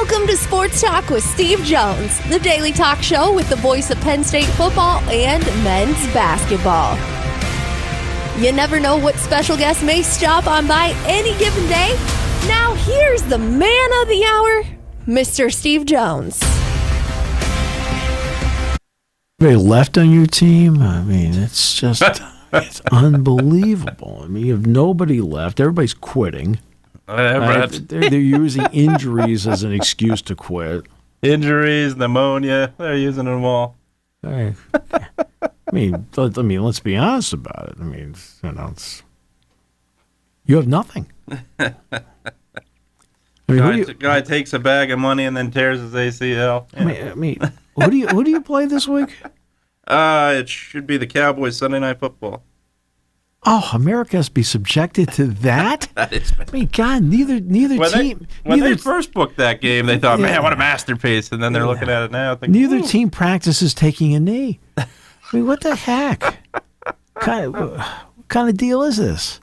Welcome to Sports Talk with Steve Jones, the daily talk show with the voice of Penn State football and men's basketball. You never know what special guest may stop on by any given day. Now here's the man of the hour, Mr. Steve Jones. They left on your team? I mean, it's just, it's unbelievable. I mean, you have nobody left. Everybody's quitting. They're using injuries as an excuse to quit. Injuries, pneumonia, they're using them all. I mean, let's be honest about it. I mean, you have nothing. Guy takes a bag of money and then tears his ACL. Yeah. I mean, who do you play this week? It should be the Cowboys Sunday Night Football. Oh, America has to be subjected to that? That is. I mean, God, neither team. When they first booked that game, they thought, man, what a masterpiece. And then they're looking at it now. Thinking, neither team practices taking a knee. I mean, what the heck? What kind of deal is this?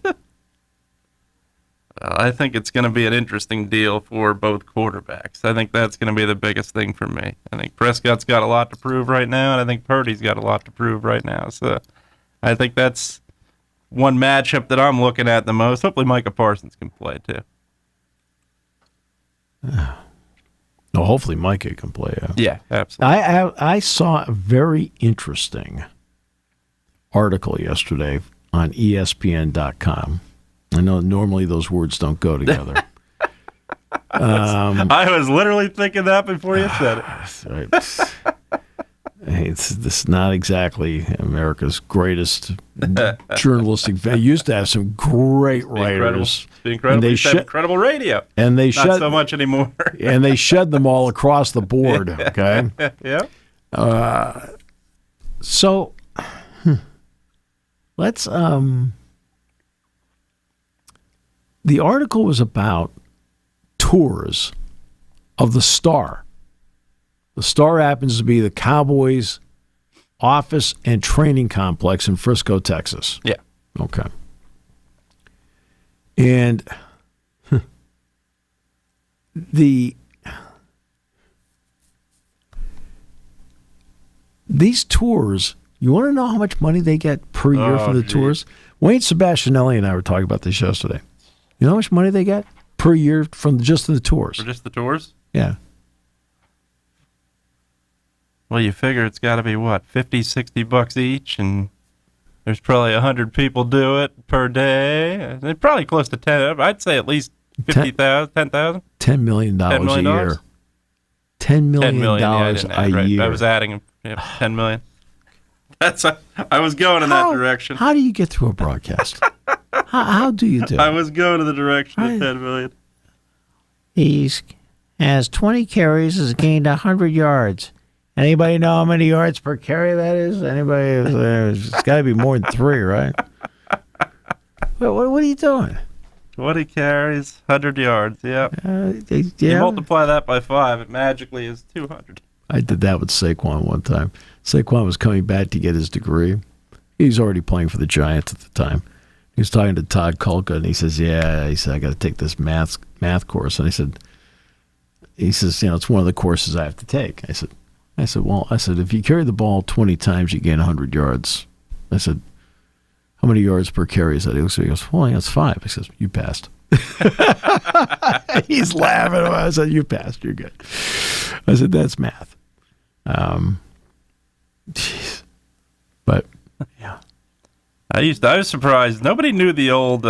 I think it's going to be an interesting deal for both quarterbacks. I think that's going to be the biggest thing for me. I think Prescott's got a lot to prove right now, and I think Purdy's got a lot to prove right now. So I think that's one matchup that I'm looking at the most. Hopefully Micah Parsons can play, too. No, hopefully Micah can play. Yeah, absolutely. I saw a very interesting article yesterday on ESPN.com. I know normally those words don't go together. I was literally thinking that before you said it. It's not exactly America's greatest journalistic venue. Used to have some great writers. Incredible radio. And they not so much anymore. And they shed them all across the board. Okay. Yeah. So let's. The article was about tours of the Star. The Star happens to be the Cowboys' office and training complex in Frisco, Texas. Yeah. Okay. And these tours, you want to know how much money they get per year for the tours? Wayne Sebastianelli and I were talking about this yesterday. You know how much money they get per year from just the tours? For just the tours? Yeah. Well, you figure it's got to be, what, $50, $60 each, and there's probably 100 people do it per day. They're probably close to 10. I'd say at least 50,000, 10,000. $10 million a year. $10 million a year. I was adding 10 million. I was going in that direction. How do you get through a broadcast? how do you do it? I was going in the direction of 10 million. He has 20 carries, has gained 100 yards. Anybody know how many yards per carry that is? Anybody? It's got to be more than 3, right? What are you doing? 20 carries, 100 yards, yeah. Yeah. You multiply that by 5, it magically is 200. I did that with Saquon one time. Saquon was coming back to get his degree. He was already playing for the Giants at the time. He was talking to Todd Kulka, and he says, I got to take this math course. And he says, it's one of the courses I have to take. I said, if you carry the ball 20 times, you gain 100 yards. I said, how many yards per carry is that? He goes, well, that's 5. I says, you passed. He's laughing. I said, you passed. You're good. I said, that's math. But, yeah. I was surprised. Nobody knew the old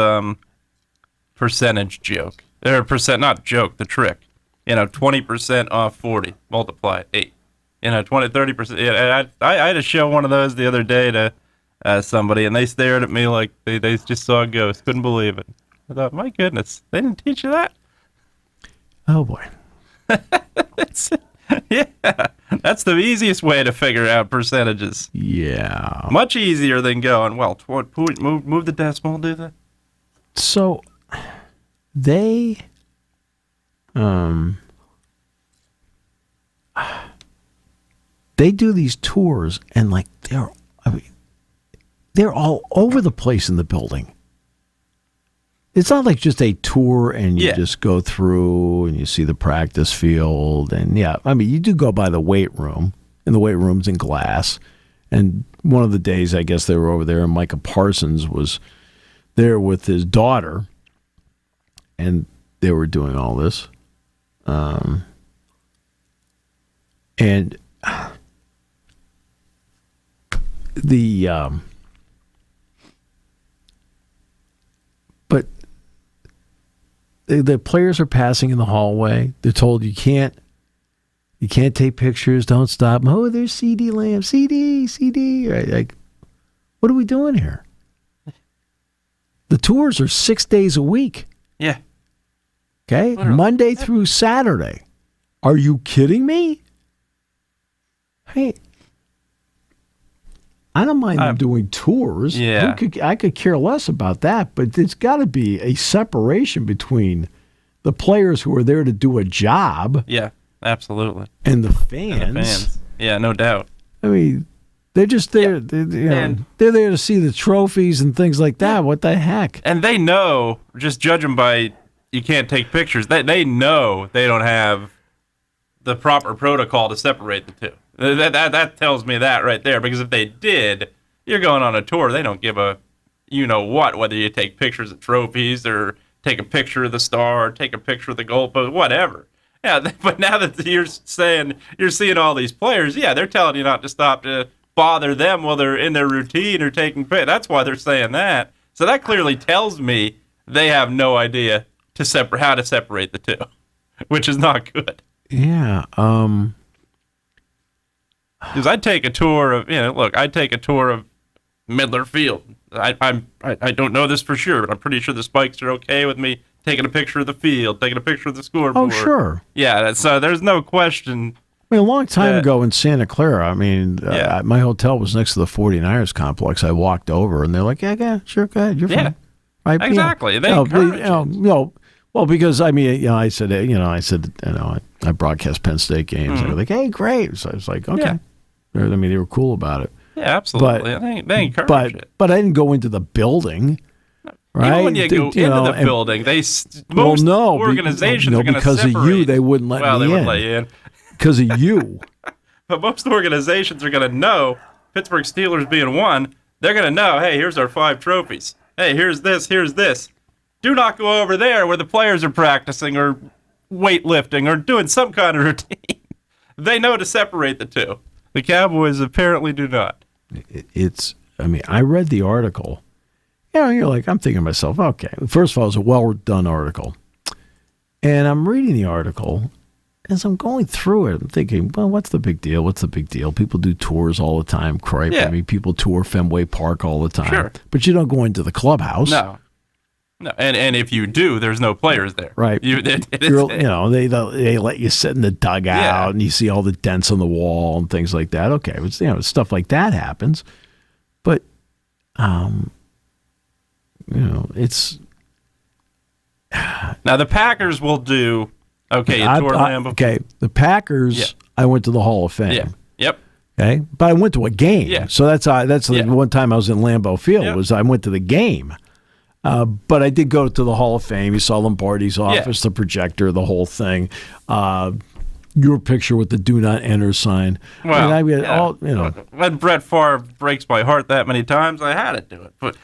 percentage joke. Or not joke, the trick. 20% off 40, multiply it 8. 20, 30%. Yeah, I had to show one of those the other day to somebody, and they stared at me like they just saw a ghost. Couldn't believe it. I thought, my goodness, they didn't teach you that? Oh, boy. Yeah, that's the easiest way to figure out percentages. Yeah. Much easier than going, well, move the decimal, do that. So, they do these tours, and they're all over the place in the building. it's not like just a tour and you Yeah. just go through and you see the practice field. And I mean, you do go by the weight room, and the weight room's in glass. And one of the days, I guess they were over there, and Micah Parsons was there with his daughter, and they were doing all this. And but the players are passing in the hallway. They're told you can't take pictures. Don't stop. Oh, there's CD Lamb. CD. Right? Like, what are we doing here? The tours are 6 days a week. Yeah. Okay, Monday through Saturday. Are you kidding me? Hey, I don't mind them doing tours. Yeah. I could care less about that, but there's got to be a separation between the players who are there to do a job. Yeah, absolutely. And the fans. And the fans. Yeah, no doubt. I mean, they're just there. Yeah. They're there to see the trophies and things like that. What the heck? And they know, just judge them by you can't take pictures. They know they don't have the proper protocol to separate the two. That tells me that right there. Because if they did, you're going on a tour. They don't give a you-know-what, whether you take pictures of trophies or take a picture of the star or take a picture of the goalpost, whatever. Yeah, but now that you're saying you're seeing all these players, yeah, they're telling you not to stop to bother them while they're in their routine or taking pictures. That's why they're saying that. So that clearly tells me they have no idea how to separate the two, which is not good. Yeah. Because I'd take a tour of, I'd take a tour of Midler Field. I don't know this for sure, but I'm pretty sure the Spikes are okay with me taking a picture of the field, taking a picture of the scoreboard. Oh, sure. Yeah, so there's no question. I mean, a long time ago in Santa Clara, my hotel was next to the 49ers complex. I walked over, and they're like, yeah, sure, go ahead, you're fine. Right? Exactly. They encourage it. Well, because I broadcast Penn State games. They were like, "Hey, great!" So I was like, "Okay." Yeah. I mean, they were cool about it. Yeah, absolutely. They encourage it. But I didn't go into the building. Right? Even when you go into the building, organizations are going to because separate. of you, they wouldn't let me in. They wouldn't let you in. Because of you. But most organizations are going to know, Pittsburgh Steelers being one, they're going to know, hey, here's our 5 trophies. Hey, here's this. Do not go over there where the players are practicing or weightlifting or doing some kind of routine. They know to separate the two. The Cowboys apparently do not. I read the article. You're like, I'm thinking to myself, okay, first of all, it was a well-done article. And I'm reading the article. As I'm going through it, I'm thinking, well, what's the big deal? People do tours all the time. Cripe. Yeah. I mean, people tour Fenway Park all the time. Sure. But you don't go into the clubhouse. No. And if you do, there's no players there. Right. They let you sit in the dugout and you see all the dents on the wall and things like that. Okay, stuff like that happens. But, it's... Now, the Packers will do... Okay, Lambeau. Okay, the Packers, I went to the Hall of Fame. Yeah. Yep. Okay, but I went to a game. Yeah. So that's the one time I was in Lambeau Field was I went to the game. But I did go to the Hall of Fame. You saw Lombardi's office, the projector, the whole thing. Your picture with the "Do Not Enter" sign. Well, when Brett Favre breaks my heart that many times, I had to do it. But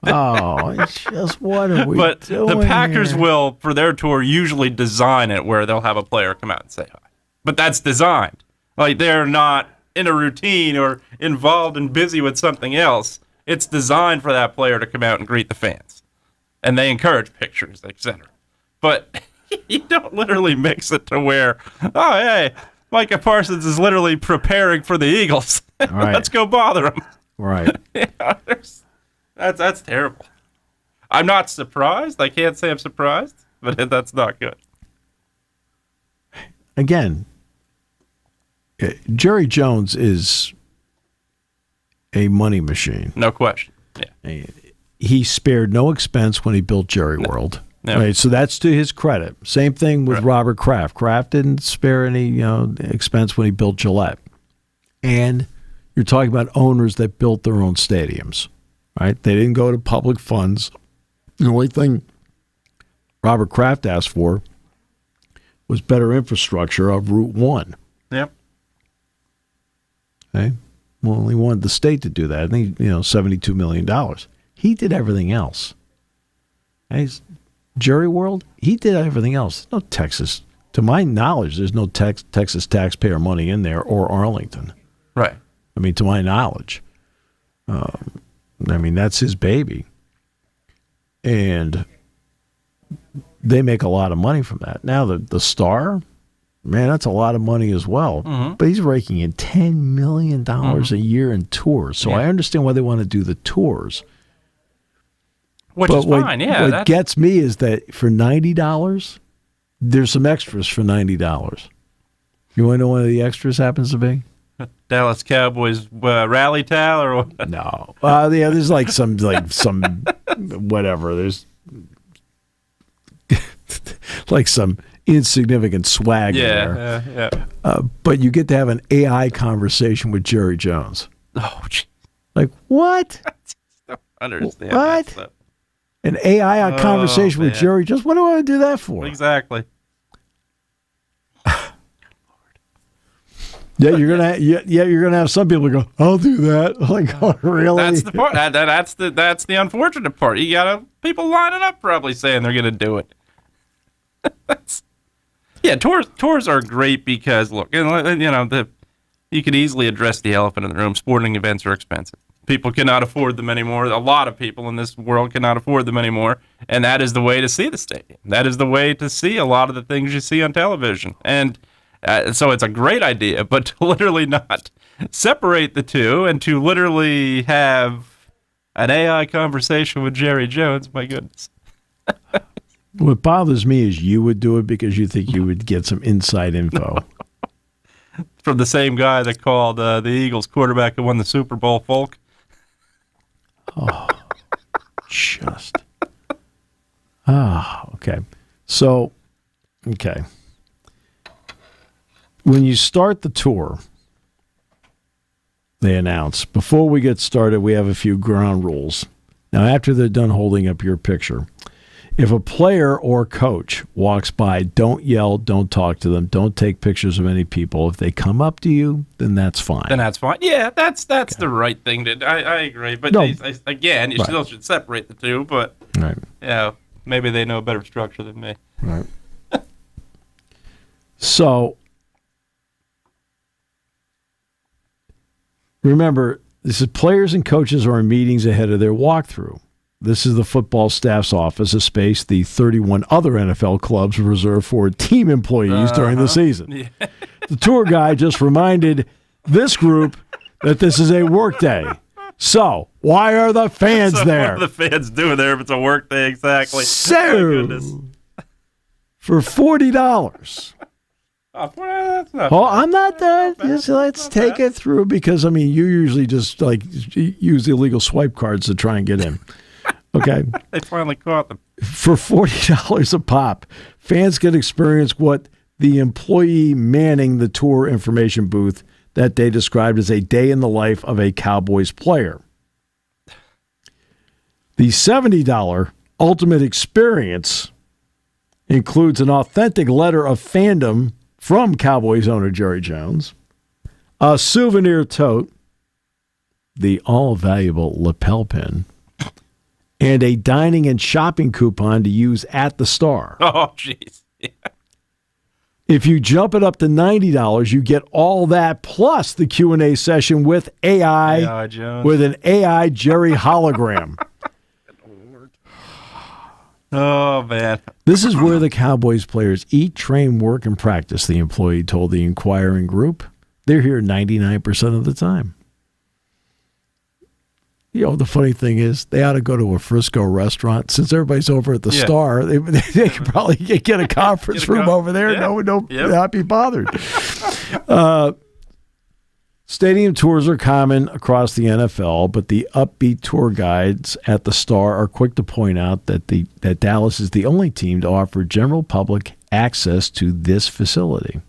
it's just what are we But doing the Packers here? will, for their tour, usually design it where they'll have a player come out and say hi. But that's designed. Like, they're not in a routine or involved and busy with something else. It's designed for that player to come out and greet the fans. And they encourage pictures, etc. But you don't literally mix it to where, oh, hey, Micah Parsons is literally preparing for the Eagles. Right. Let's go bother him. Right. That's terrible. I'm not surprised. I can't say I'm surprised, but that's not good. Again, Jerry Jones is a money machine. No question. Yeah. He spared no expense when he built Jerry World. No. Right, so that's to his credit. Same thing with Robert Kraft. Kraft didn't spare any expense when he built Gillette. And you're talking about owners that built their own stadiums. Right? They didn't go to public funds. The only thing Robert Kraft asked for was better infrastructure of Route 1. Yep. Okay? Well, he wanted the state to do that. I think, $72 million. He did everything else. Okay? Jerry World, he did everything else. No Texas. To my knowledge, there's no Texas taxpayer money in there or Arlington. Right. I mean, to my knowledge. That's his baby. And they make a lot of money from that. Now, the Star, man, that's a lot of money as well. Mm-hmm. But he's raking in $10 million a year in tours. So I understand why they want to do the tours. Which is fine, yeah. What gets me is that for $90, there's some extras for $90. You want to know what the extras happens to be? Dallas Cowboys rally towel or what? No. There's some whatever. There's like some insignificant swag in there. Yeah. But you get to have an AI conversation with Jerry Jones. Oh, gee. Like, what? I don't understand what? that stuff. An AI conversation with Jerry Jones? What do I do that for? Exactly. Yeah, you're gonna have some people go, "I'll do that." Like, oh, really? That's the part. That's the unfortunate part. You got people lining up, probably saying they're gonna do it. Tours are great because look, you could easily address the elephant in the room. Sporting events are expensive. People cannot afford them anymore. A lot of people in this world cannot afford them anymore, and that is the way to see the stadium. That is the way to see a lot of the things you see on television, and. So it's a great idea, but to literally not separate the two and to literally have an AI conversation with Jerry Jones, my goodness. What bothers me is you would do it because you think you would get some inside info. From the same guy that called the Eagles quarterback who won the Super Bowl, Folk. Oh, just. Okay. So, okay. When you start the tour, they announce, before we get started, we have a few ground rules. Now, after they're done holding up your picture, if a player or coach walks by, don't yell, don't talk to them, don't take pictures of any people. If they come up to you, then that's fine. Yeah, that's okay. The right thing to do. I agree. But again, you still should separate the two. But maybe they know a better structure than me. Right. So, remember, this is players and coaches are in meetings ahead of their walkthrough. This is the football staff's office, a space the 31 other NFL clubs reserve for team employees during the season. Yeah. The tour guide just reminded this group that this is a work day. So, why are the fans there? What are the fans doing there if it's a work day? Exactly. So, for $40. I'm not done. Let's take it through because, you usually just use illegal swipe cards to try and get in. Okay. They finally caught them. For $40 a pop, fans can experience what the employee manning the tour information booth that day described as a day in the life of a Cowboys player. The $70 ultimate experience includes an authentic letter of fandom from Cowboys owner Jerry Jones, a souvenir tote, the all-valuable lapel pin, and a dining and shopping coupon to use at the Star. Oh, jeez. Yeah. If you jump it up to $90, you get all that plus the Q&A session with AI Jones. With an AI Jerry hologram. Oh, man. This is where the Cowboys players eat, train, work, and practice, the employee told the inquiring group. They're here 99% of the time. The funny thing is, they ought to go to a Frisco restaurant. Since everybody's over at the Star, they could probably get a conference room over there. Yeah. Not be bothered. Stadium tours are common across the NFL, but the upbeat tour guides at the Star are quick to point out that Dallas is the only team to offer general public access to this facility.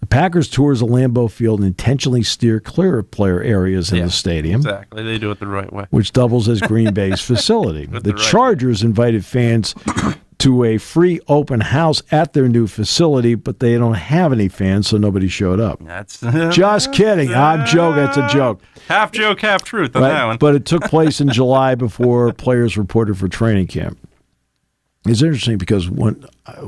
The Packers tours of Lambeau Field intentionally steer clear of player areas in the stadium. Exactly. They do it the right way. Which doubles as Green Bay's facility. The Chargers invited fans to a free open house at their new facility, but they don't have any fans, so nobody showed up. That's Just kidding. I'm joking. It's a joke. Half joke, half truth on that one. But it took place in July before players reported for training camp. It's interesting because when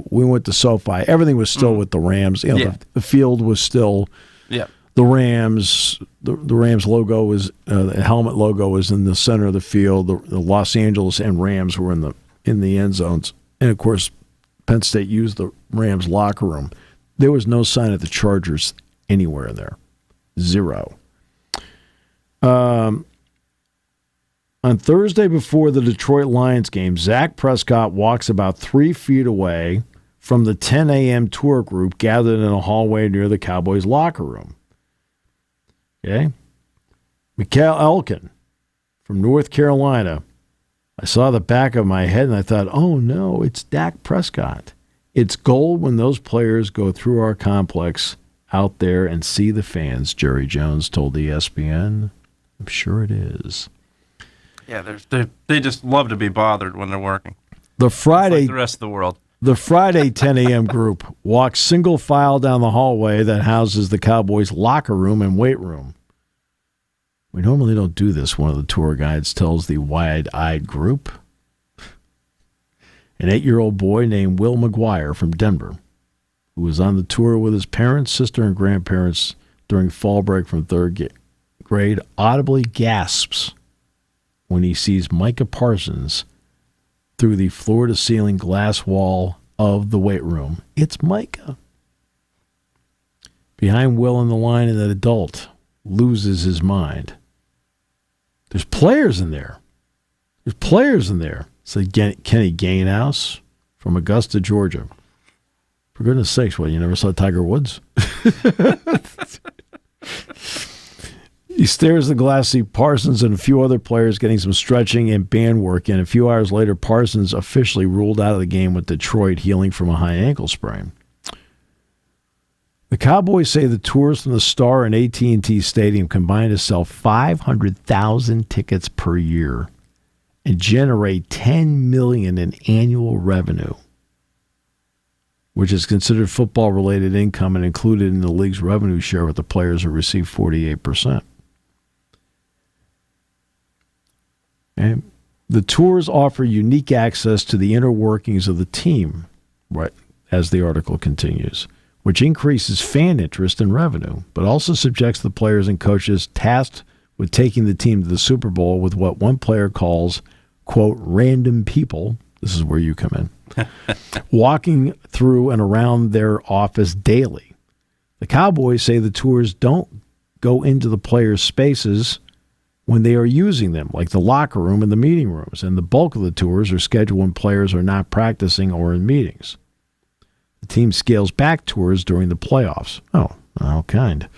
we went to SoFi, everything was still with the Rams. You know, the field was still the Rams. The Rams logo was the helmet logo was in the center of the field. The Los Angeles and Rams were in the end zones. And, of course, Penn State used the Rams locker room. There was no sign of the Chargers anywhere there. Zero. On Thursday before the Detroit Lions game, Dak Prescott walks about 3 feet away from the 10 a.m. tour group gathered in a hallway near the Cowboys locker room. Okay? Mikael Elkin from North Carolina. I saw the back of my head and I thought, oh no, it's Dak Prescott. It's gold when those players go through our complex out there and see the fans, Jerry Jones told ESPN. I'm sure it is. Yeah, they just love to be bothered when they're working. The Friday, like the rest of the world. The Friday 10 a.m. group walks single file down the hallway that houses the Cowboys' locker room and weight room. We normally don't do this, one of the tour guides tells the wide-eyed group. An 8-year-old boy named Will McGuire from Denver, who was on the tour with his parents, sister, and grandparents during fall break from third grade, audibly gasps when he sees Micah Parsons through the floor-to-ceiling glass wall of the weight room. It's Micah. Behind Will in the line, an adult loses his mind. There's players in there. There's players in there. Said Kenny Gainhouse from Augusta, Georgia. For goodness sakes, what, you never saw Tiger Woods? He stares at the glass, see Parsons and a few other players getting some stretching and band work, and a few hours later, Parsons officially ruled out of the game with Detroit, healing from a high ankle sprain. The Cowboys say the tours from the Star and AT&T Stadium combine to sell 500,000 tickets per year and generate $10 million in annual revenue, which is considered football-related income and included in the league's revenue share with the players who receive 48%. And the tours offer unique access to the inner workings of the team, right, as the article continues, which increases fan interest and revenue, but also subjects the players and coaches tasked with taking the team to the Super Bowl with what one player calls, quote, random people, this is where you come in, walking through and around their office daily. The Cowboys say the tours don't go into the players' spaces when they are using them, like the locker room and the meeting rooms, and the bulk of the tours are scheduled when players are not practicing or in meetings. The team scales back tours during the playoffs. Oh, how kind.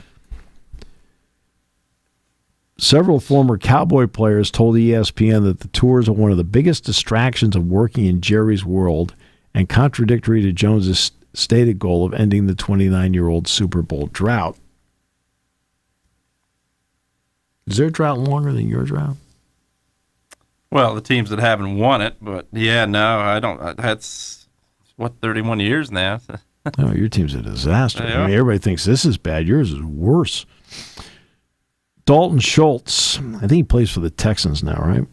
Several former Cowboy players told ESPN that the tours are one of the biggest distractions of working in Jerry's world and contradictory to Jones's stated goal of ending the 29-year-old Super Bowl drought. Is their drought longer than your drought? Well, the teams that haven't won it, but yeah, no, I don't. That's, 31 years now. Oh, your team's a disaster. Yeah. I mean, everybody thinks this is bad. Yours is worse. Dalton Schultz, I think he plays for the Texans now, right?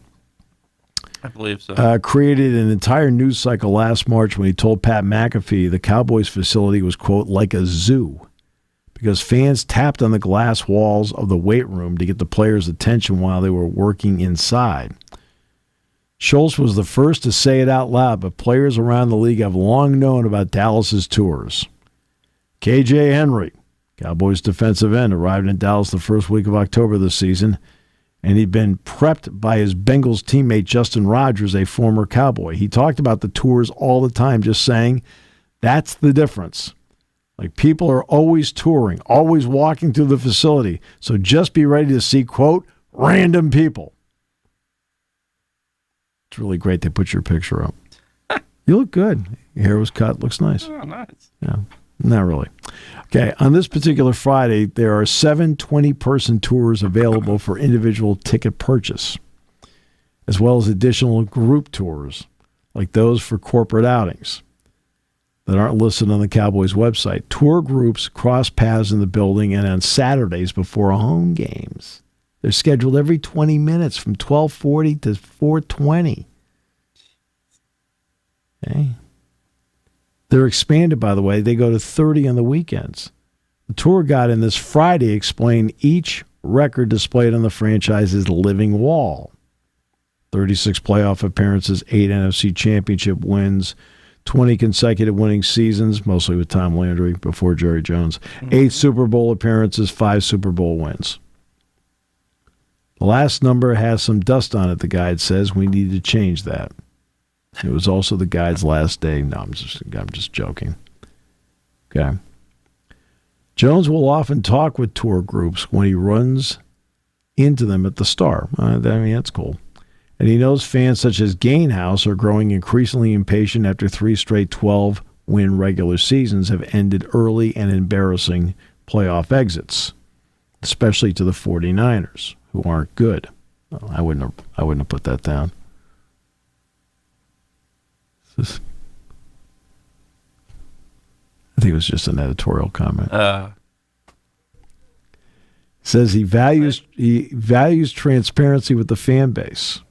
I believe so. Created an entire news cycle last March when he told Pat McAfee the Cowboys facility was, quote, like a zoo, because fans tapped on the glass walls of the weight room to get the players' attention while they were working inside. Schultz was the first to say it out loud, but players around the league have long known about Dallas's tours. KJ Henry, Cowboys defensive end, arrived in Dallas the first week of October this season, and he'd been prepped by his Bengals teammate Justin Rogers, a former Cowboy. He talked about the tours all the time, just saying, that's the difference. Like, people are always touring, always walking through the facility, so just be ready to see, quote, random people. It's really great they put your picture up. You look good. Your hair was cut. Looks nice. Oh, nice. Yeah, not really. Okay, on this particular Friday, there are 7 20-person tours available for individual ticket purchase, as well as additional group tours, like those for corporate outings that aren't listed on the Cowboys website. Tour groups cross paths in the building and on Saturdays before home games. They're scheduled every 20 minutes from 12:40 to 4:20. Okay. They're expanded, by the way. They go to 30 on the weekends. The tour guide in this Friday explained each record displayed on the franchise's living wall. 36 playoff appearances, 8 NFC championship wins, 20 consecutive winning seasons, mostly with Tom Landry before Jerry Jones, 8 Super Bowl appearances, 5 Super Bowl wins. The last number has some dust on it, the guide says. We need to change that. It was also the guide's last day. No, I'm just joking. Okay. Jones will often talk with tour groups when he runs into them at the Star. That's cool. And he knows fans such as Gainhouse are growing increasingly impatient after 3 straight 12-win regular seasons have ended early and embarrassing playoff exits, especially to the 49ers, who aren't good. I wouldn't have put that down. I think it was just an editorial comment. Says he values transparency with the fan base.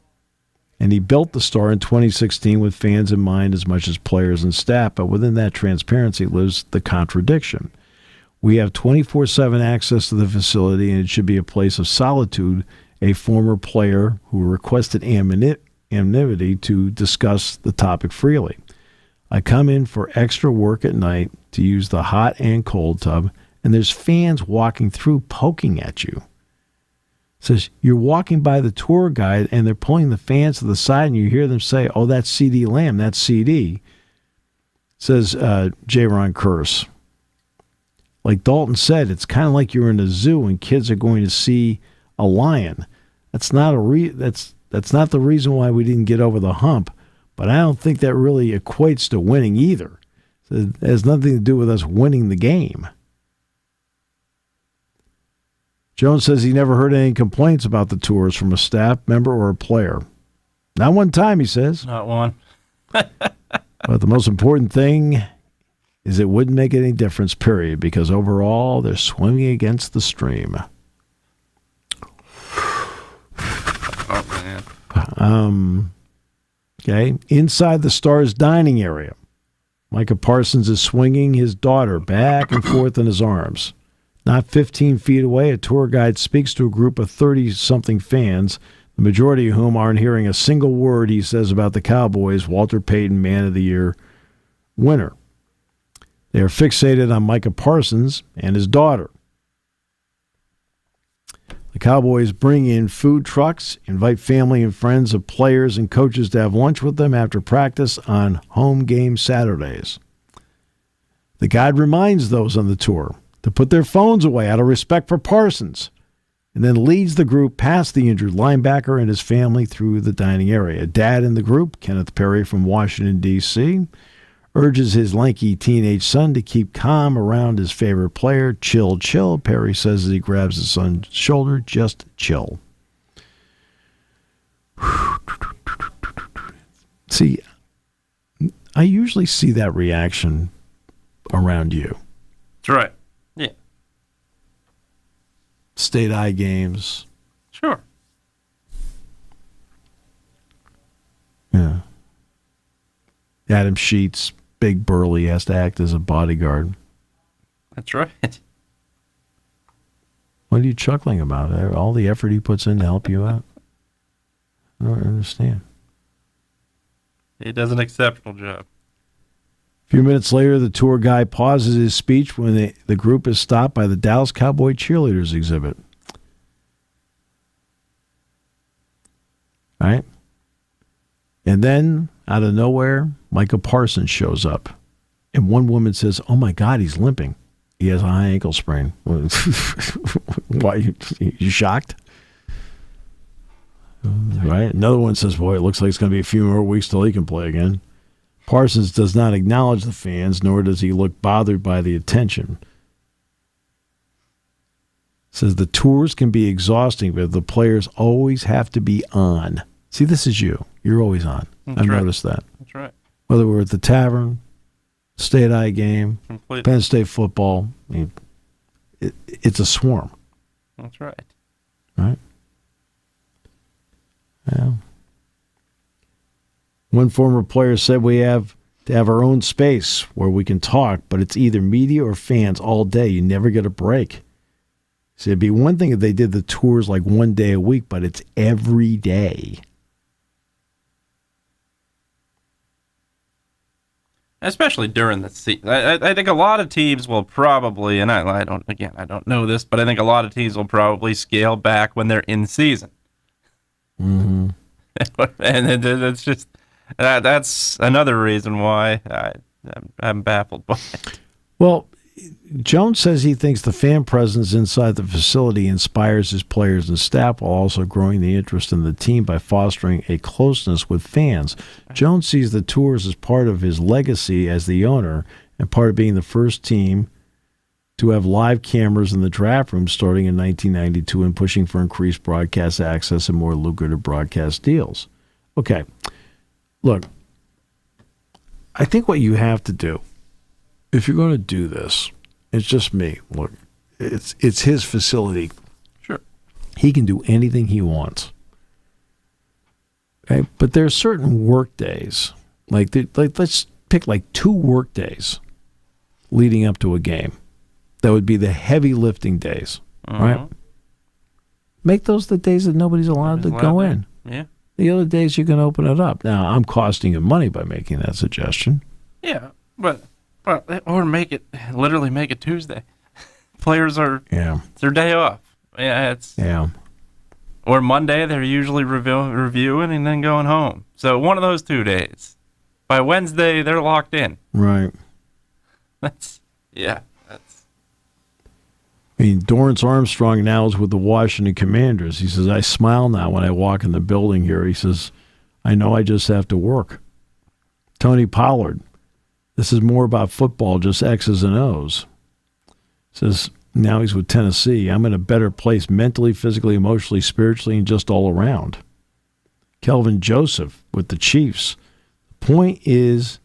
And he built the Star in 2016 with fans in mind as much as players and staff, but within that transparency lives the contradiction. We have 24/7 access to the facility, and it should be a place of solitude. A former player who requested anonymity to discuss the topic freely. I come in for extra work at night to use the hot and cold tub, and there's fans walking through poking at you. Says you're walking by the tour guide and they're pulling the fans to the side and you hear them say, "Oh, that's CD Lamb, that's CD." Says J-Ron Curse. Like Dalton said, it's kind of like you're in a zoo and kids are going to see a lion. That's not that's not the reason why we didn't get over the hump, but I don't think that really equates to winning either. So it has nothing to do with us winning the game. Jones says he never heard any complaints about the tours from a staff member or a player. Not one time, he says. Not one. But the most important thing is it wouldn't make any difference, period, because overall they're swimming against the stream. Oh, man. Okay. Inside the Star's dining area, Micah Parsons is swinging his daughter back and forth in his arms. Not 15 feet away, a tour guide speaks to a group of 30-something fans, the majority of whom aren't hearing a single word he says about the Cowboys' Walter Payton Man of the Year winner. They are fixated on Micah Parsons and his daughter. The Cowboys bring in food trucks, invite family and friends of players and coaches to have lunch with them after practice on home game Saturdays. The guide reminds those on the tour to put their phones away out of respect for Parsons, and then leads the group past the injured linebacker and his family through the dining area. Dad in the group, Kenneth Perry from Washington, D.C., urges his lanky teenage son to keep calm around his favorite player. Chill, chill, Perry says as he grabs his son's shoulder. Just chill. See, I usually see that reaction around you. That's right. Yeah. State I games. Sure. Yeah. Adam Sheets, big burly, has to act as a bodyguard. That's right. What are you chuckling about? All the effort he puts in to help you out? I don't understand. He does an exceptional job. A few minutes later, the tour guide pauses his speech when the group is stopped by the Dallas Cowboy cheerleaders exhibit. All right? And then, out of nowhere, Micah Parsons shows up. And one woman says, "Oh, my God, he's limping. He has a high ankle sprain." Why? You shocked? Right? Another one says, "Boy, it looks like it's going to be a few more weeks till he can play again." Parsons does not acknowledge the fans, nor does he look bothered by the attention. Says the tours can be exhausting, but the players always have to be on. See, this is you. You're always on. I've noticed that. That's right. Whether we're at the tavern, State Eye game, Completely. Penn State football, I mean, it's a swarm. That's right. Right? Yeah. One former player said we have to have our own space where we can talk, but it's either media or fans all day. You never get a break. So it'd be one thing if they did the tours like one day a week, but it's every day. Especially during the season. I think a lot of teams will probably, and I don't know this, but I think a lot of teams will probably scale back when they're in season. Mm-hmm. And it's just, that's another reason why I'm baffled by it. Well, Jones says he thinks the fan presence inside the facility inspires his players and staff while also growing the interest in the team by fostering a closeness with fans. Jones sees the tours as part of his legacy as the owner and part of being the first team to have live cameras in the draft room starting in 1992 and pushing for increased broadcast access and more lucrative broadcast deals. Okay, look, I think what you have to do, if you're going to do this, it's just me. Look, it's his facility. Sure. He can do anything he wants. Okay? But there are certain work days, like let's pick like 2 work days leading up to a game. That would be the heavy lifting days, right? Make those the days that nobody's allowed to go in. Yeah. The other days you can open it up. Now, I'm costing you money by making that suggestion. Yeah, but or make it Tuesday. Players are it's their day off. Yeah. Or Monday they're usually reviewing and then going home. So one of those 2 days. By Wednesday they're locked in. Right. That's. I mean, Dorrance Armstrong now is with the Washington Commanders. He says, I smile now when I walk in the building here. He says, I know I just have to work. Tony Pollard, this is more about football, just X's and O's. Says, now he's with Tennessee. I'm in a better place mentally, physically, emotionally, spiritually, and just all around. Kelvin Joseph with the Chiefs. The point is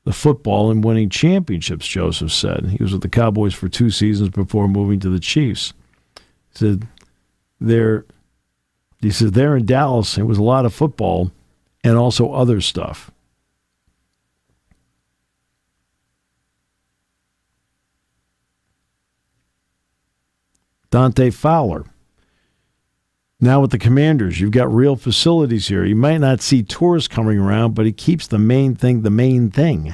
the football and winning championships, Joseph said. He was with the Cowboys for 2 seasons before moving to the Chiefs. He said, there in Dallas, it was a lot of football and also other stuff. Dante Fowler. Now with the Commanders, you've got real facilities here. You might not see tourists coming around, but he keeps the main thing the main thing.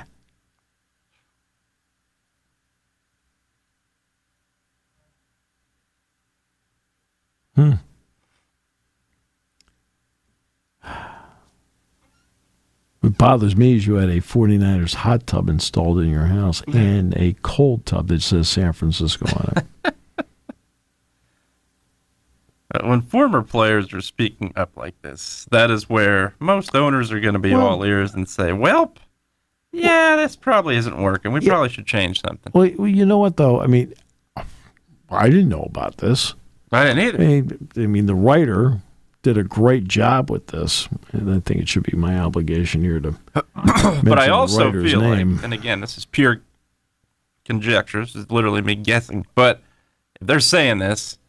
What bothers me is you had a 49ers hot tub installed in your house and a cold tub that says San Francisco on it. When former players are speaking up like this, that is where most owners are going to be all ears and say, well, this probably isn't working. We probably should change something. Well, you know what, though? I mean, I didn't know about this. I didn't either. I mean, the writer did a great job with this, and I think it should be my obligation here to mention but I also the writer's feel name. like, and again, this is pure conjecture. This is literally me guessing. But if they're saying this,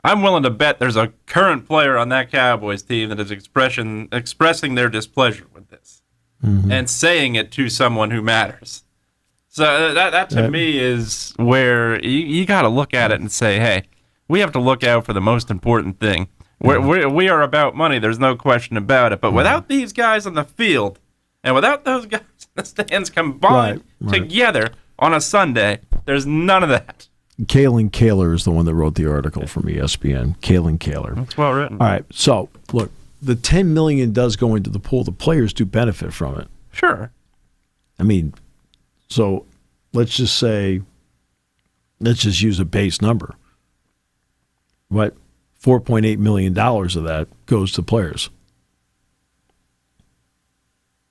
I'm willing to bet there's a current player on that Cowboys team that is expressing their displeasure with this and saying it to someone who matters. So that to me is where you got to look at it and say, hey, we have to look out for the most important thing. We are about money. There's no question about it. But without these guys on the field and without those guys in the stands combined together on a Sunday, there's none of that. Kalen Kaler is the one that wrote the article from ESPN. Kalen Kaler. That's well written. All right. So, look, the $10 million does go into the pool. The players do benefit from it. Sure. I mean, so let's just use a base number. What? $4.8 million of that goes to players.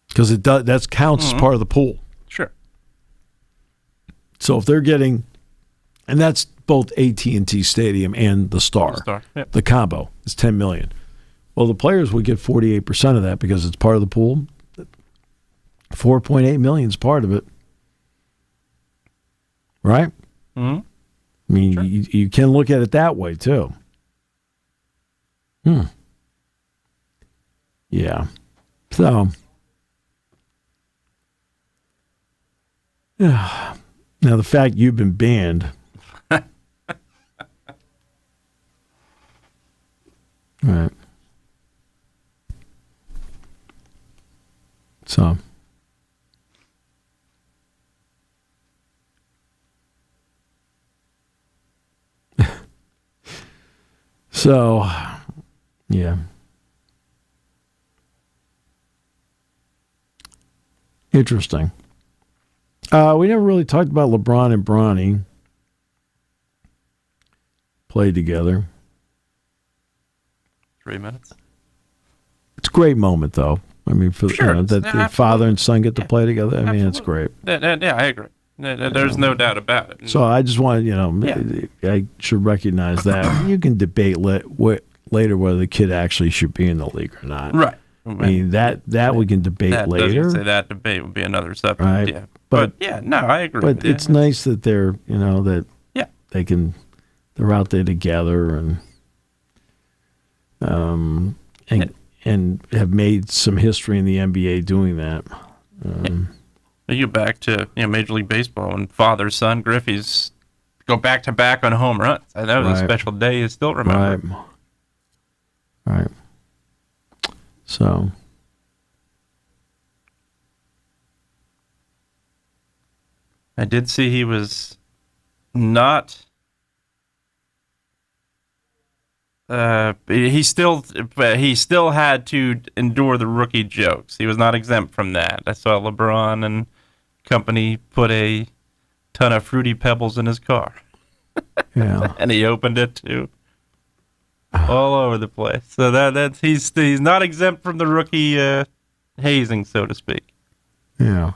Because that counts as part of the pool. Sure. So if they're getting, and that's both AT&T Stadium and the Star. Yep. The combo is $10 million. Well, the players would get 48% of that because it's part of the pool. $4.8 million is part of it. Right? Mm-hmm. I mean, Sure. you can look at it that way, too. Yeah. So, yeah. Now, the fact you've been banned. Right. So. So, yeah. Interesting. We never really talked about LeBron and Bronny played together. 3 minutes. It's a great moment, though. I mean, for Sure, that the father and son get to play together. I mean, it's great. Yeah, I agree. There's no doubt about it. So I just want I should recognize that. You can debate later whether the kid actually should be in the league or not. Right. I mean, that we can debate later. Say that debate would be another subject. Right. Yeah. But yeah, no, I agree. But it's nice that they're, that they're out there together and have made some history in the NBA doing that. You go back to Major League Baseball and father son Griffey's go back to back on home runs. That was a special day you still remember. Right. So. I did see he was not. He still had to endure the rookie jokes. He was not exempt from that. I saw LeBron and company put a ton of Fruity Pebbles in his car. Yeah. And he opened it too. All over the place. So that's he's not exempt from the rookie hazing, so to speak. Yeah.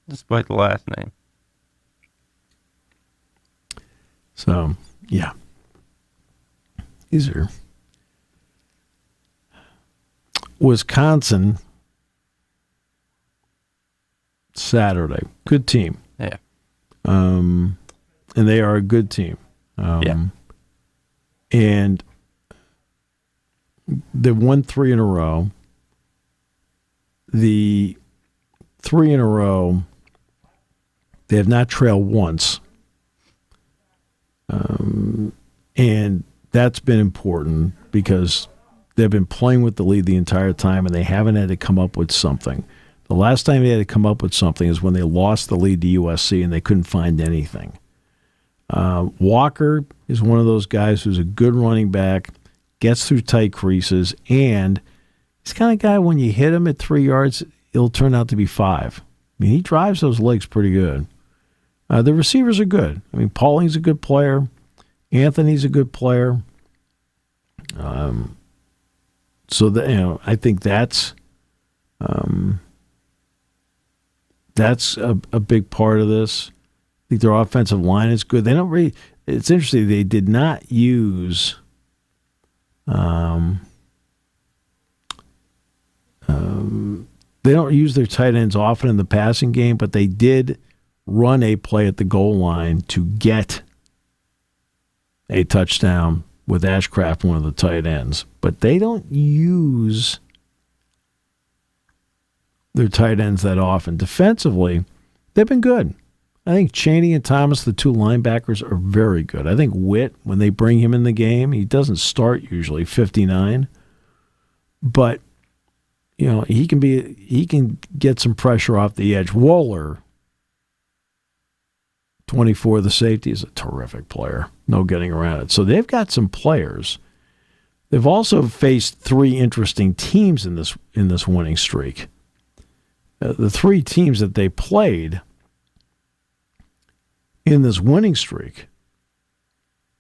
Despite the last name. So, yeah. These are Wisconsin Saturday. Good team. Yeah. And they are a good team. And they've won 3 in a row. The 3 in a row, they have not trailed once. And that's been important because they've been playing with the lead the entire time and they haven't had to come up with something. The last time they had to come up with something is when they lost the lead to USC and they couldn't find anything. Walker is one of those guys who's a good running back, gets through tight creases, and he's the kind of guy when you hit him at 3 yards, it'll turn out to be 5. I mean, he drives those legs pretty good. The receivers are good. I mean, Pauling's a good player. Anthony's a good player. So that, I think that's a big part of this. I think their offensive line is good. They don't really. It's interesting. They did not use. They don't use their tight ends often in the passing game, but they did run a play at the goal line to get a touchdown with Ashcraft, one of the tight ends. But they don't use their tight ends that often. Defensively, they've been good. I think Chaney and Thomas, the 2 linebackers, are very good. I think Witt, when they bring him in the game, he doesn't start usually 59, but he can get some pressure off the edge. Wohler, 24, the safety, is a terrific player. No getting around it. So they've got some players. They've also faced 3 interesting teams in this winning streak. The 3 teams that they played in this winning streak,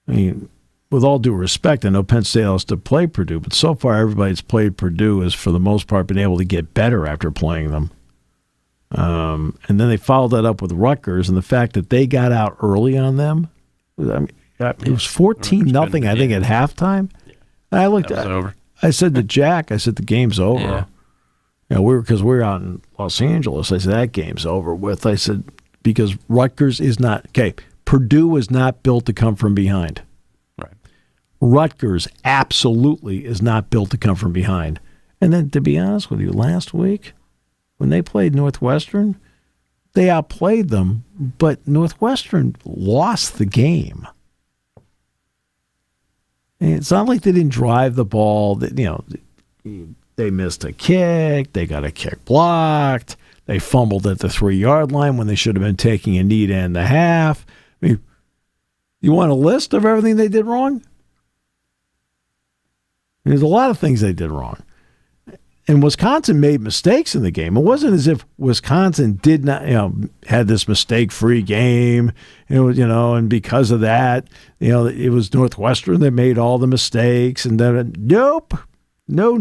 I mean, with all due respect, I know Penn State has to play Purdue, but so far everybody that's played Purdue has, for the most part, been able to get better after playing them. And then they followed that up with Rutgers, and the fact that they got out early on them, I mean, it was 14-0, I think, at halftime. I looked at over. I said to Jack, the game's over. Because we were out in Los Angeles. I said, that game's over with. I said, because Rutgers is not, Purdue is not built to come from behind. Right. Rutgers absolutely is not built to come from behind. And then, to be honest with you, last week, when they played Northwestern, they outplayed them, but Northwestern lost the game. And it's not like they didn't drive the ball. They missed a kick. They got a kick blocked. They fumbled at the 3-yard line when they should have been taking a knee and a half. I mean, you want a list of everything they did wrong? There's a lot of things they did wrong. And Wisconsin made mistakes in the game. It wasn't as if Wisconsin did not, had this mistake-free game, and because of that, it was Northwestern that made all the mistakes. And then, nope. No.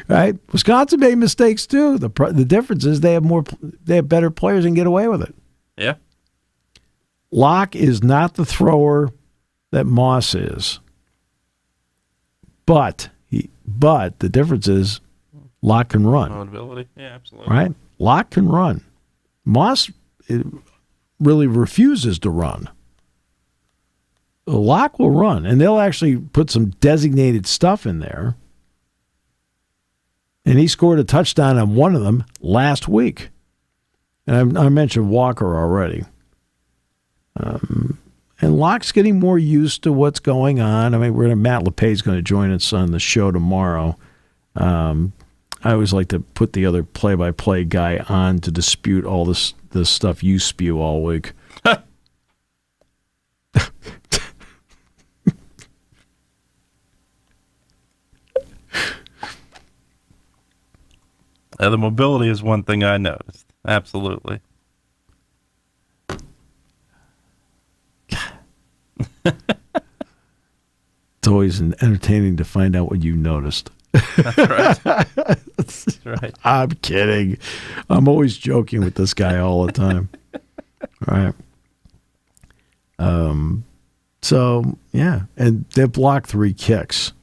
Right? Wisconsin made mistakes too. The difference is they have better players and get away with it. Yeah. Locke is not the thrower that Moss is. But the difference is Locke can run. Ability. Yeah, absolutely. Right? Locke can run. Moss really refuses to run. Locke will run, and they'll actually put some designated stuff in there. And he scored a touchdown on one of them last week. And I mentioned Walker already. And Locke's getting more used to what's going on. I mean, Matt LePay's going to join us on the show tomorrow. I always like to put the other play-by-play guy on to dispute all this stuff you spew all week. The mobility is one thing I noticed. Absolutely. It's always entertaining to find out what you noticed. That's right. That's right. I'm kidding. I'm always joking with this guy all the time. All right. So, yeah. And they blocked 3 kicks.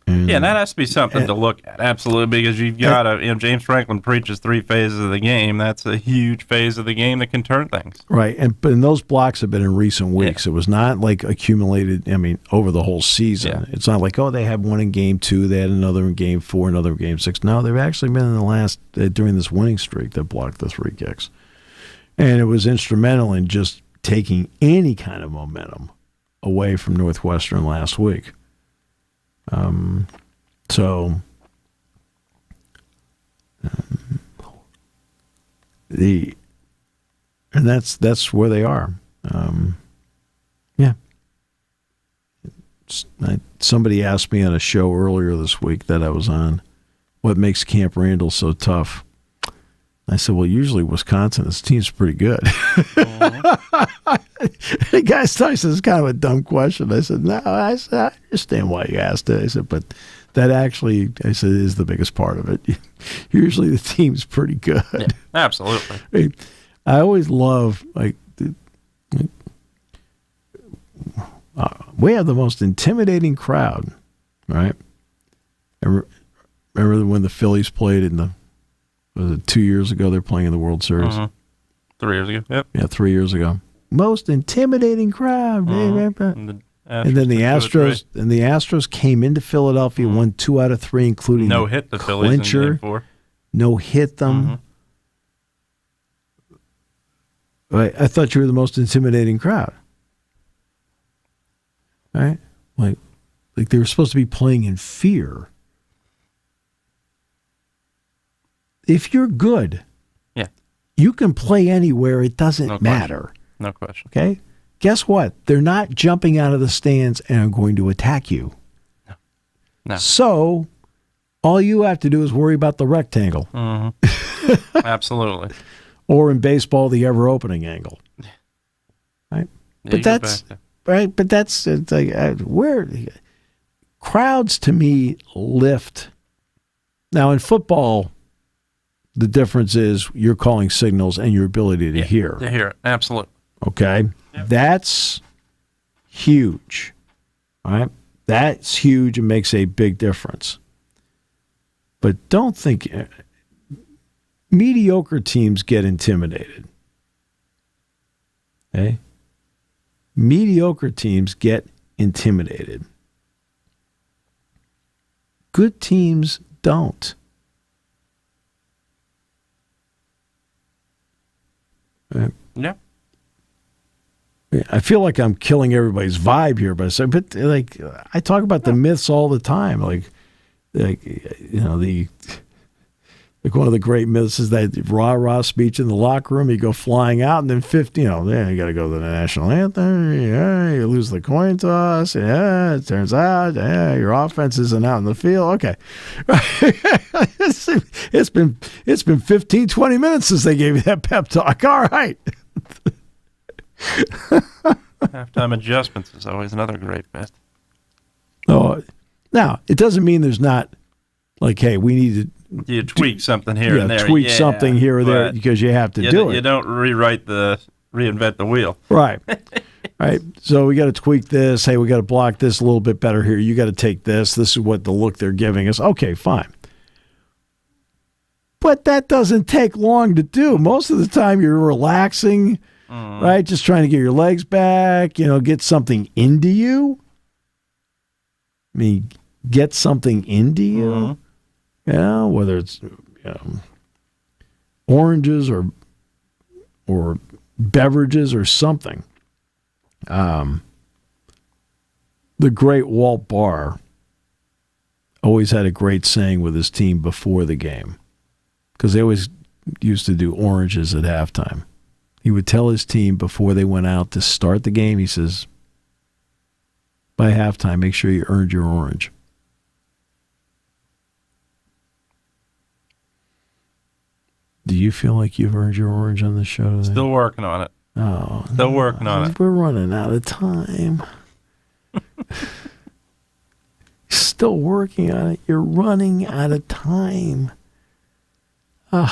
Yeah, and that has to be something to look at, absolutely, because you've got James Franklin preaches 3 phases of the game. That's a huge phase of the game that can turn things. Right, and those blocks have been in recent weeks. Yeah. It was not like accumulated, over the whole season. Yeah. It's not like, they had one in game 2, they had another in game 4, another in game 6. No, they've actually been in the last, during this winning streak, that blocked the 3 kicks. And it was instrumental in just taking any kind of momentum away from Northwestern last week. And that's where they are. Yeah. Somebody asked me on a show earlier this week that I was on, what makes Camp Randall so tough? I said, well, usually Wisconsin, this team's pretty good. The guy thought this is kind of a dumb question. I said, no, I understand why you asked it. I said, but that actually, is the biggest part of it. Usually the team's pretty good. Yeah, absolutely. I always love, we have the most intimidating crowd, right? Remember when the Phillies played in was it 2 years ago? They're playing in the World Series. Mm-hmm. 3 years ago. Yep. Yeah, 3 years ago. Most intimidating crowd. Mm-hmm. And then the Astros came into Philadelphia, won 2 out of 3, including no hit the Phillies in game 4. No hit them. Mm-hmm. Right. I thought you were the most intimidating crowd. Right? Like they were supposed to be playing in fear. If you're good, you can play anywhere. It doesn't matter. No question. Okay? Guess what? They're not jumping out of the stands and are going to attack you. No. So all you have to do is worry about the rectangle. Mm-hmm. Absolutely. Or in baseball, the ever-opening angle. Right? Yeah, but that's it's like where crowds to me lift. Now in football, the difference is you're calling signals and your ability to hear. To hear it, absolutely. Okay? Yep. That's huge. All right? That's huge and makes a big difference. But don't think mediocre teams get intimidated. Okay? Mediocre teams get intimidated. Good teams don't. Yeah. I feel like I'm killing everybody's vibe here, but like I talk about the myths all the time. Like one of the great myths is that rah-rah speech in the locker room, you go flying out, and then 50, you got to go to the national anthem, you lose the coin toss, it turns out, your offense isn't out in the field. Okay. It's been 15, 20 minutes since they gave you that pep talk. All right. Halftime adjustments is always another great myth. Oh, now, it doesn't mean there's not, like, hey, we need to, you tweak something here and there. Tweak something here or there because you have to do it. You don't reinvent the wheel. Right. Right. So we got to tweak this. Hey, we got to block this a little bit better here. You got to take this. This is what the look they're giving us. Okay, fine. But that doesn't take long to do. Most of the time you're relaxing, right? Just trying to get your legs back, get something into you. I mean, get something into you. Mm-hmm. Whether it's oranges or beverages or something. The great Walt Barr always had a great saying with his team before the game, because they always used to do oranges at halftime. He would tell his team before they went out to start the game, he says, by halftime, make sure you earned your orange. Do you feel like you've earned your orange on the show today? Still working on it. Oh, Still working on it. We're running out of time. Still working on it. You're running out of time. Now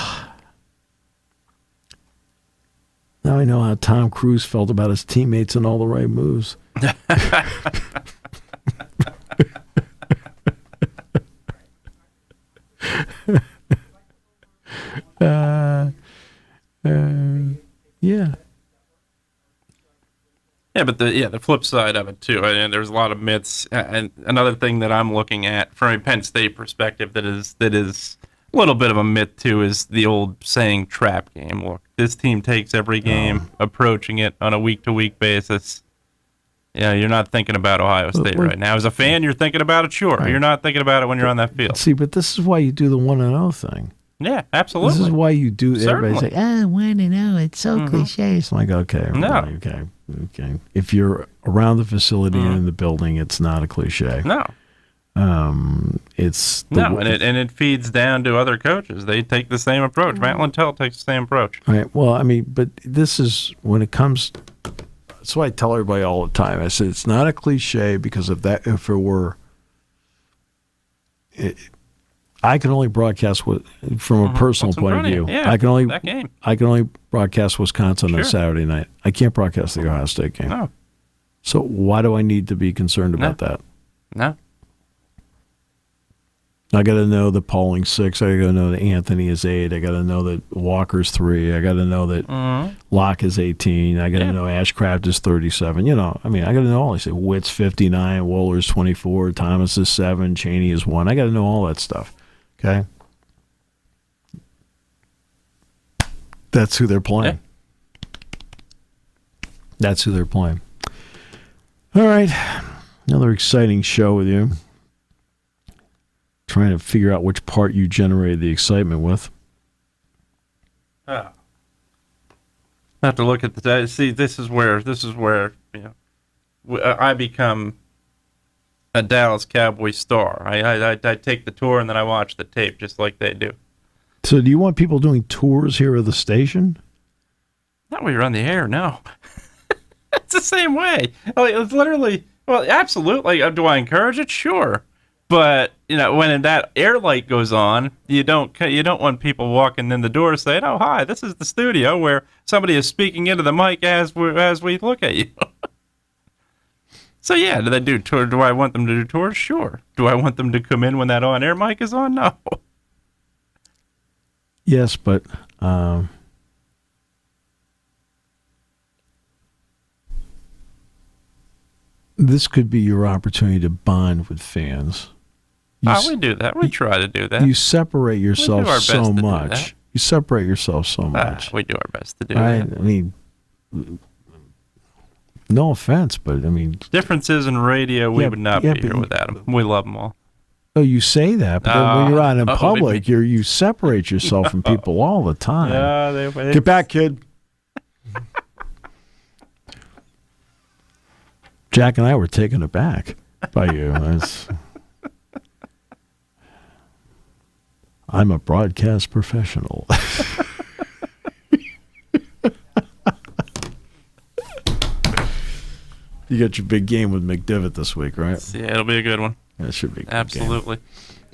I know how Tom Cruise felt about his teammates and All the Right Moves. Yeah. Yeah, but the flip side of it too. There's a lot of myths, and another thing that I'm looking at from a Penn State perspective that is a little bit of a myth too is the old saying "trap game." Look, this team takes every game approaching it on a week-to-week basis. You're not thinking about Ohio State right now. As a fan, you're thinking about it, sure. Right. You're not thinking about it when you're on that field. See, but this is why you do the 1-0 thing. Yeah, absolutely. This is why you do. Certainly. Everybody's like, 1-0. It's so cliche. It's like, okay. No. Okay. If you're around the facility and in the building, it's not a cliche. No. It's and it feeds down to other coaches. They take the same approach. Matt Lentell takes the same approach. Right. Well, I mean, but this is when it comes. That's why I tell everybody all the time. I said it's not a cliche because if it were, I can only broadcast from a personal point of view. Yeah, I can only broadcast Wisconsin on Saturday night. I can't broadcast the Ohio State game. No. So why do I need to be concerned about that? No. I got to know that Pauling 6. I got to know that Anthony is 8. I got to know that Walker's 3. I got to know that Locke is 18. I got to know Ashcraft is 37. I got to know all. I say Witt's 59, Woller's 24, Thomas is 7, Chaney is 1. I got to know all that stuff. Okay? That's who they're playing. That's who they're playing. All right. Another exciting show with you. Trying to figure out which part you generated the excitement with. I have to look at the see. This is where I become a Dallas Cowboys star. I take the tour and then I watch the tape just like they do. So, do you want people doing tours here of the station? Not when you're on the air. No, it's the same way. It's literally absolutely. Do I encourage it? Sure. But when that air light goes on, you don't want people walking in the door saying, "Oh, hi, this is the studio," where somebody is speaking into the mic as we look at you. So yeah, do they do tour? Do I want them to do tours? Sure. Do I want them to come in when that on-air mic is on? No. Yes, but this could be your opportunity to bond with fans. We do that. We try to do that. You separate yourself so to do much. that. You separate yourself so much. We do our best to do Right? that. I mean, no offense, but I mean, Differences in radio, we would not be here without them. We love them all. oh, you say that, but then when you're out in oh, public, you separate yourself from people all the time. Yeah, Get back, kid. Jack and I were taken aback by you. I'm a broadcast professional. You got your big game with McDivitt this week, right? Yeah, it'll be a good one. That should be a good Absolutely. game.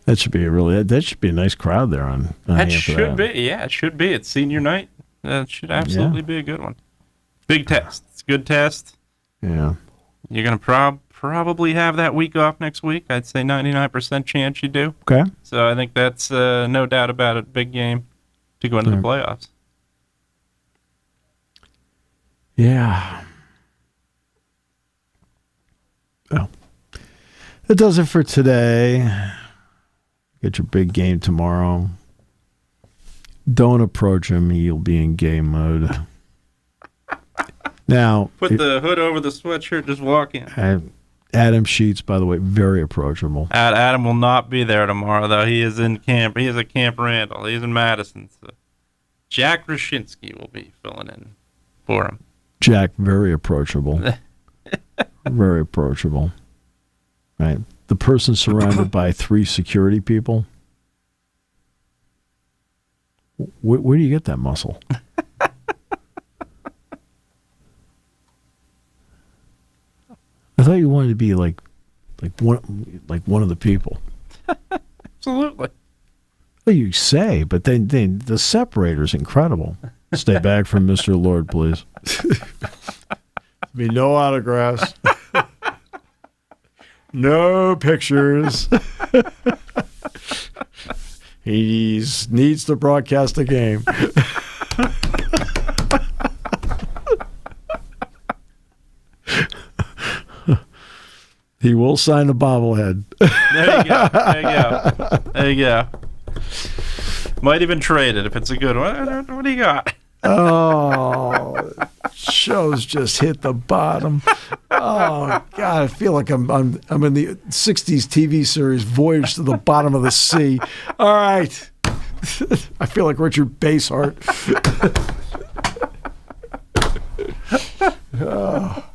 That should be a nice crowd there on That should be. Yeah, it should be. It's senior night. That should absolutely be a good one. Big test. It's a good test. Yeah. You're going to probably have that week off next week. I'd say 99% chance you do. Okay. So I think that's no doubt about it. Big game to go into the playoffs. Yeah. Well, that does it for today. Get your big game tomorrow. Don't approach him. He'll be in game mode. Now, Put the hood over the sweatshirt, just walk in. Adam Sheets, by the way, very approachable. Adam will not be there tomorrow, though. He is in camp. He is at Camp Randall. He's in Madison. So Jack Roshinsky will be filling in for him. Jack, very approachable. Very approachable. Right. The person surrounded by 3 security people. Where do you get that muscle? I thought you wanted to be like one of the people. Absolutely. Well, you say, but then the separator's incredible. Stay back from Mr. Lord, please. Be no autographs. No pictures. He needs to broadcast a game. He will sign the bobblehead. There you go. There you go. There you go. Might even trade it if it's a good one. What do you got? Oh, show's just hit the bottom. Oh God, I feel like I'm in the '60s TV series Voyage to the Bottom of the Sea. All right, I feel like Richard Basehart. Oh.